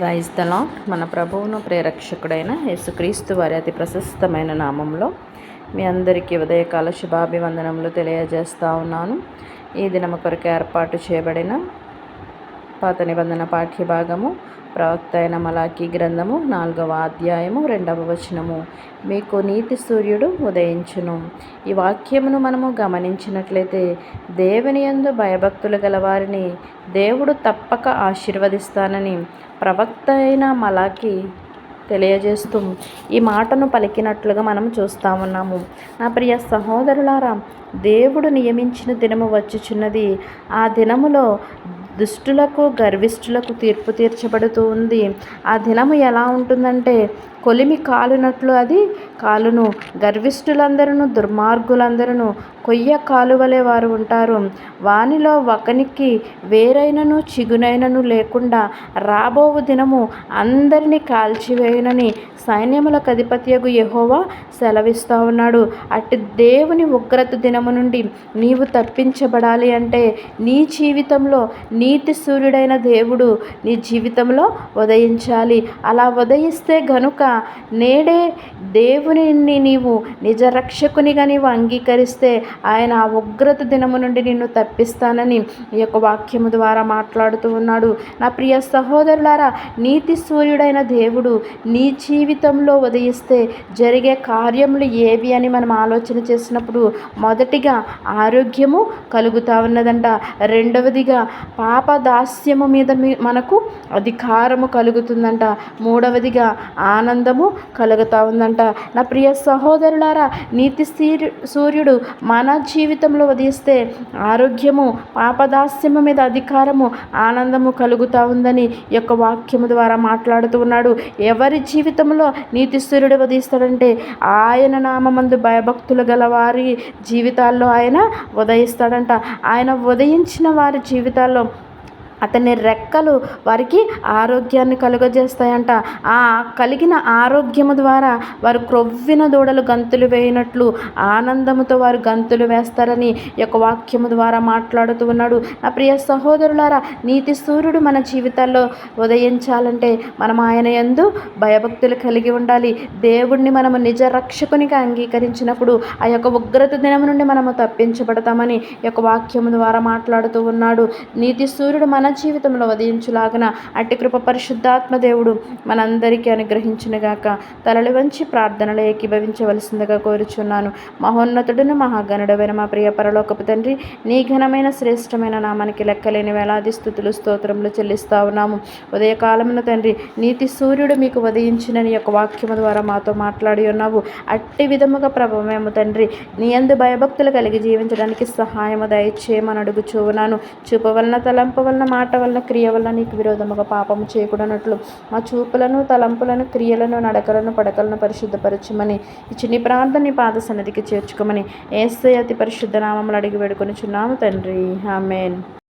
Praise the lord. మన ప్రభువును ప్రేరక్షకుడైన యేసుక్రీస్తు వారి అతి ప్రశస్తమైన నామంలో మీ అందరికీ ఉదయకాల శుభాభివందనములు తెలియజేస్తూ ఉన్నాను. ఈ దినము కొరకు ఏర్పాటు చేయబడిన పాత నిబంధన పాఠ్యభాగము ప్రవక్త అయిన మలాకీ గ్రంథము 4వ అధ్యాయము 2వ వచనము. మీకు నీతి సూర్యుడు ఉదయించును. ఈ వాక్యమును మనము గమనించినట్లయితే దేవుని యందు భయభక్తులు గల వారిని దేవుడు తప్పక ఆశీర్వదిస్తానని ప్రవక్త అయిన మలాకీ తెలియజేస్తూ ఈ మాటను పలికినట్లుగా మనం చూస్తూ ఉన్నాము. నా ప్రియ సహోదరులారా, దేవుడు నియమించిన దినము వచ్చుచున్నది. ఆ దినములో దుష్టులకు గర్విష్ఠులకు తీర్పు తీర్చబడుతూ ఉంది. ఆ దినము ఎలా ఉంటుందంటే కొలిమి కాలునట్లు అది కాలును. గర్విష్ఠులందరూ దుర్మార్గులందరూ కొయ్య కాలువలే వారు ఉంటారు. వానిలో ఒకనికి వేరైనను చిగునైనను లేకుండా రాబోవు దినము అందరినీ కాల్చివేయునని సైన్యములకు అధిపత్యగు యెహోవా సెలవిస్తూ ఉన్నాడు. అట్టి దేవుని ఉగ్రత దినము నుండి నీవు తప్పించబడాలి అంటే నీ జీవితంలో నీతి సూర్యుడైన దేవుడు నీ జీవితంలో ఉదయించాలి. అలా ఉదయిస్తే గనుక నేడే దేవుని నీవు నిజ రక్షకునిగా నీవు అంగీకరిస్తే ఆయన ఆ ఉగ్రత దినము నుండి నిన్ను తప్పిస్తానని ఈ యొక్క వాక్యము ద్వారా మాట్లాడుతూ ఉన్నాడు. నా ప్రియ సహోదరులారా, నీతి సూర్యుడైన దేవుడు నీ జీవితంలో ఉదయిస్తే జరిగే కార్యములు ఏవి అని మనం ఆలోచన చేసినప్పుడు మొదటిగా ఆరోగ్యము కలుగుతూ ఉన్నదంట. రెండవదిగా పాపదాస్యము మీద మనకు అధికారము కలుగుతుందంట. మూడవదిగా ఆనందము కలుగుతూ ఉందంట. నా ప్రియ సహోదరులారా, నీతి సూర్యుడు మన జీవితంలో ఉదయిస్తే ఆరోగ్యము, పాపదాస్యము మీద అధికారము, ఆనందము కలుగుతూ ఉందని ఈ యొక్క వాక్యము ద్వారా మాట్లాడుతూ ఉన్నాడు. ఎవరి జీవితంలో నీతి సూర్యుడు ఉదయిస్తాడంటే ఆయన నామమందు భయభక్తులు గల వారి జీవితాల్లో ఆయన ఉదయిస్తాడంట. ఆయన ఉదయించిన వారి జీవితాల్లో అతని రెక్కలు వారికి ఆరోగ్యాన్ని కలుగజేస్తాయంట. ఆ కలిగిన ఆరోగ్యము ద్వారా వారు క్రొవ్విన దూడలు గంతులు వేయినట్లు ఆనందముతో వారు గంతులు వేస్తారని ఈ యొక్క వాక్యము ద్వారా మాట్లాడుతూ ఉన్నాడు. నా ప్రియ సహోదరులారా, నీతి సూర్యుడు మన జీవితాల్లో ఉదయించాలంటే మనం ఆయన యందు భయభక్తులు కలిగి ఉండాలి. దేవుణ్ణి మనము నిజ రక్షకునిగా అంగీకరించినప్పుడు ఆ యొక్క ఉగ్రత దినము నుండి మనము తప్పించబడతామని ఈ యొక్క వాక్యము ద్వారా మాట్లాడుతూ ఉన్నాడు. నీతి సూర్యుడు మన జీవితంలో ఉదయించులాగున అట్టి కృప పరిశుద్ధాత్మ దేవుడు మనందరికీ అనుగ్రహించునుగాక. తలలు వంచి ప్రార్థనలు ఏకీభవించవలసిందిగా కోరుచున్నాను. మహోన్నతుడును మహాగణుడైన మా ప్రియ పరలోకపు తండ్రి, నీ ఘనమైన శ్రేష్టమైన నామానికి లెక్కలేని వేలాది స్తుతులు స్తోత్రములు చెల్లిస్తా ఉన్నాము. ఉదయకాలమున తండ్రి, నీతి సూర్యుడు మీకు ఉదయించినని యొక్క వాక్యము ద్వారా మాతో మాట్లాడి ఉన్నావు. అట్టి విధముగా ప్రభు మేము తండ్రి నీ యందు భయభక్తులు కలిగి జీవించడానికి సహాయము దయచేయమని అడుగుచూ ఉన్నాను. చూపు వలన, తలంపు వలన, మాట వలన, క్రియ వలన నీకు విరోధముగా పాపము చేయకూడనట్లు మా చూపులను, తలంపులను, క్రియలను, నడకలను, పడకలను పరిశుద్ధపరచమని ఈ చిన్ని ప్రార్థన నీ పాద సన్నిధికి చేర్చుకోమని యేసయ్య అతి పరిశుద్ధ నామములు అడిగి వేడుకొనుచున్నాము తండ్రి. ఆమేన్.